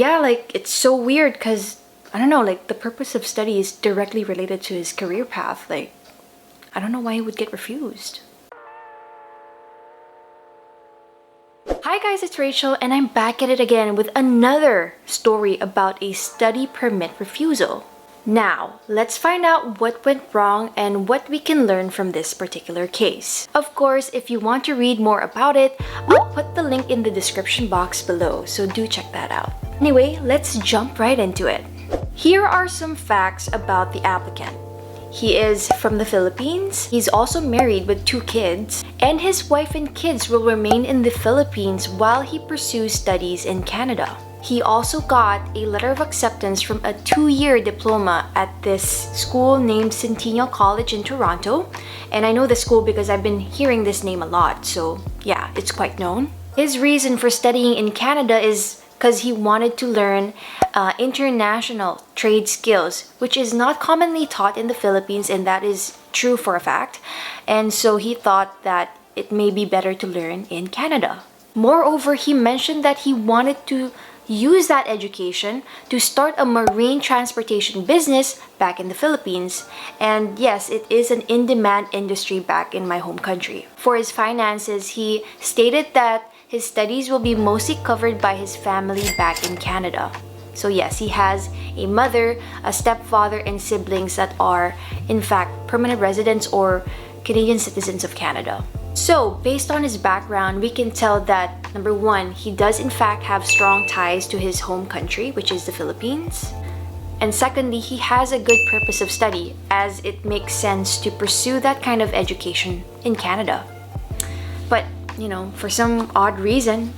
Yeah, like it's so weird because I don't know, like the purpose of study is directly related to his career path. Like, I don't know why he would get refused. Hi guys, it's Rachel and I'm back at it again with another story about a study permit refusal. Now, let's find out what went wrong and what we can learn from this particular case. Of course, if you want to read more about it, I'll put the link in the description box below, so do check that out. Anyway, let's jump right into it. Here are some facts about the applicant. He is from the Philippines, he's also married with 2 kids, and his wife and kids will remain in the Philippines while he pursues studies in Canada. He also got a letter of acceptance from a 2-year diploma at this school named Centennial College in Toronto. And I know the school because I've been hearing this name a lot, so yeah, it's quite known. His reason for studying in Canada is because he wanted to learn international trade skills, which is not commonly taught in the Philippines, and that is true for a fact. And so he thought that it may be better to learn in Canada. Moreover, he mentioned that he wanted to use that education to start a marine transportation business back in the Philippines. And yes, it is an in-demand industry back in my home country. For his finances, he stated that his studies will be mostly covered by his family back in Canada. So yes, he has a mother, a stepfather, and siblings that are, in fact, permanent residents or Canadian citizens of Canada. So, based on his background, we can tell that, number 1, he does in fact have strong ties to his home country, which is the Philippines. And secondly, he has a good purpose of study, as it makes sense to pursue that kind of education in Canada. But, for some odd reason,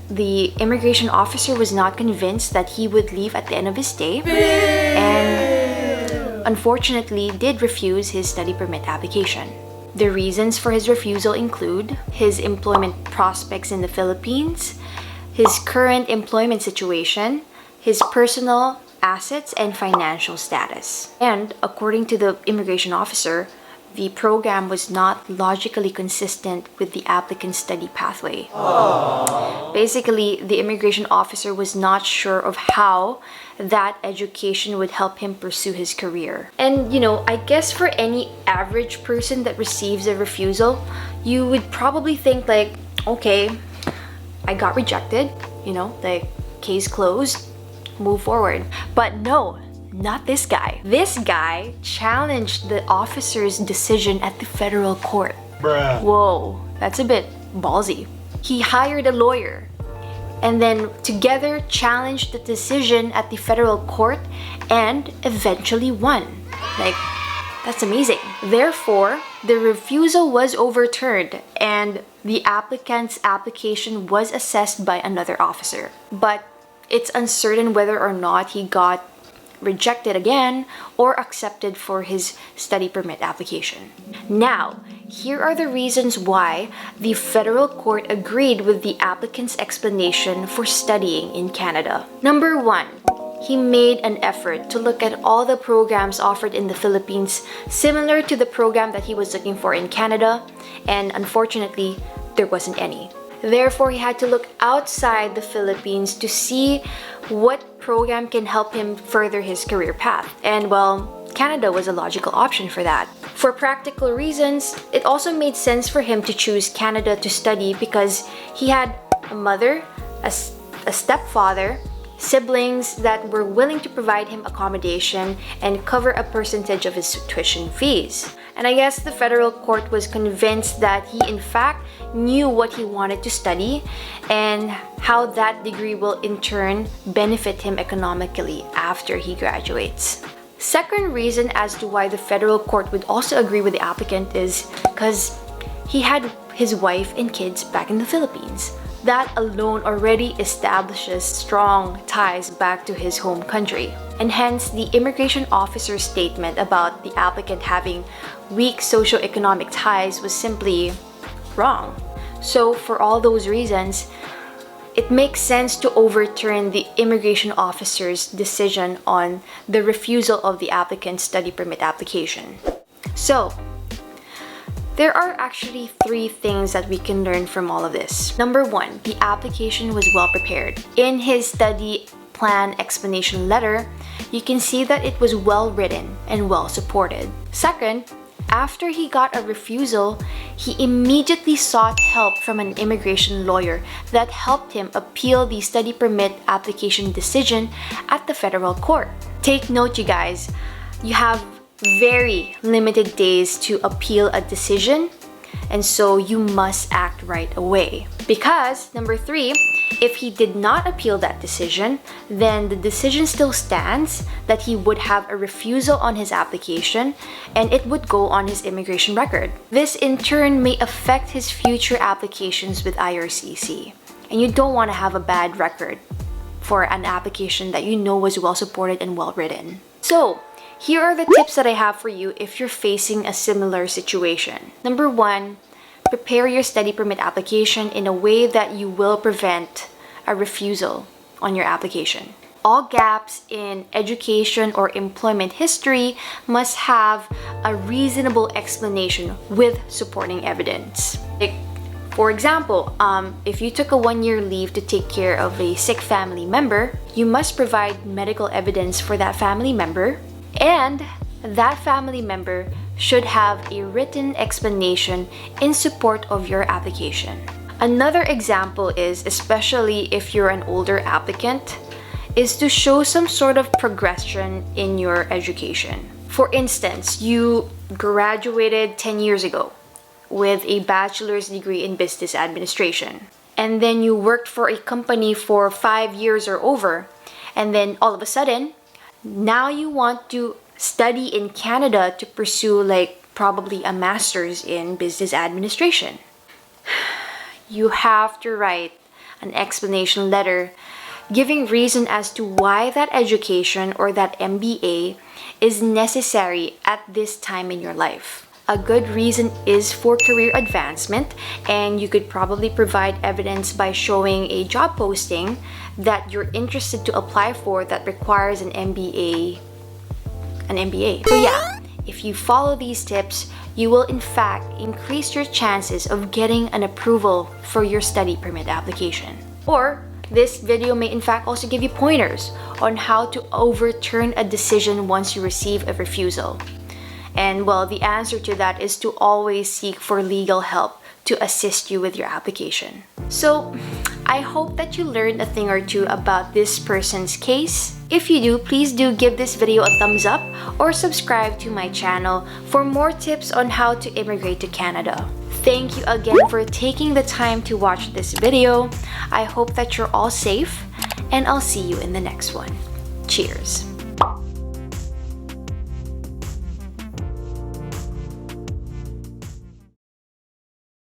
the immigration officer was not convinced that he would leave at the end of his stay, and unfortunately did refuse his study permit application. The reasons for his refusal include his employment prospects in the Philippines, his current employment situation, his personal assets, and financial status. And according to the immigration officer, the program was not logically consistent with the applicant's study pathway. Basically, the immigration officer was not sure of how that education would help him pursue his career. And I guess for any average person that receives a refusal, you would probably think like, okay, I got rejected, like case closed, move forward. But no, not this guy. This guy challenged the officer's decision at the federal court. Bruh. Whoa, that's a bit ballsy. He hired a lawyer and then together challenged the decision at the federal court and eventually won. Like, that's amazing. Therefore, the refusal was overturned and the applicant's application was assessed by another officer. But it's uncertain whether or not he got rejected again or accepted for his study permit application. Now, here are the reasons why the federal court agreed with the applicant's explanation for studying in Canada. Number 1, he made an effort to look at all the programs offered in the Philippines similar to the program that he was looking for in Canada, and unfortunately, there wasn't any. Therefore, he had to look outside the Philippines to see what program can help him further his career path. And well, Canada was a logical option for that. For practical reasons, it also made sense for him to choose Canada to study because he had a mother, a stepfather, siblings that were willing to provide him accommodation and cover a percentage of his tuition fees. And I guess the federal court was convinced that he in fact knew what he wanted to study and how that degree will in turn benefit him economically after he graduates. Second reason as to why the federal court would also agree with the applicant is because he had his wife and kids back in the Philippines. That alone already establishes strong ties back to his home country. And hence, the immigration officer's statement about the applicant having weak socioeconomic ties was simply wrong. So, for all those reasons, it makes sense to overturn the immigration officer's decision on the refusal of the applicant's study permit application. So, there are actually 3 things that we can learn from all of this. Number 1, the application was well prepared. In his study plan explanation letter, you can see that it was well written and well supported. Second, after he got a refusal, he immediately sought help from an immigration lawyer that helped him appeal the study permit application decision at the federal court. Take note, you guys, you have very limited days to appeal a decision, and so you must act right away. Because, number 3, if he did not appeal that decision, then the decision still stands that he would have a refusal on his application and it would go on his immigration record. This in turn may affect his future applications with IRCC. And you don't want to have a bad record for an application that you know was well supported and well written. So, here are the tips that I have for you if you're facing a similar situation. Number 1, prepare your study permit application in a way that you will prevent a refusal on your application. All gaps in education or employment history must have a reasonable explanation with supporting evidence. Like, for example, if you took a 1-year leave to take care of a sick family member, you must provide medical evidence for that family member, and that family member should have a written explanation in support of your application. Another example is, especially if you're an older applicant, is to show some sort of progression in your education. For instance, you graduated 10 years ago with a bachelor's degree in business administration, and then you worked for a company for 5 years or over, and then all of a sudden, now you want to study in Canada to pursue probably a master's in business administration. You have to write an explanation letter giving reason as to why that education or that MBA is necessary at this time in your life. A good reason is for career advancement, and you could probably provide evidence by showing a job posting that you're interested to apply for that requires an MBA. So yeah, if you follow these tips, you will in fact increase your chances of getting an approval for your study permit application. Or this video may in fact also give you pointers on how to overturn a decision once you receive a refusal. And well, the answer to that is to always seek for legal help to assist you with your application. So, I hope that you learned a thing or two about this person's case. If you do, please do give this video a thumbs up or subscribe to my channel for more tips on how to immigrate to Canada. Thank you again for taking the time to watch this video. I hope that you're all safe, and I'll see you in the next one. Cheers!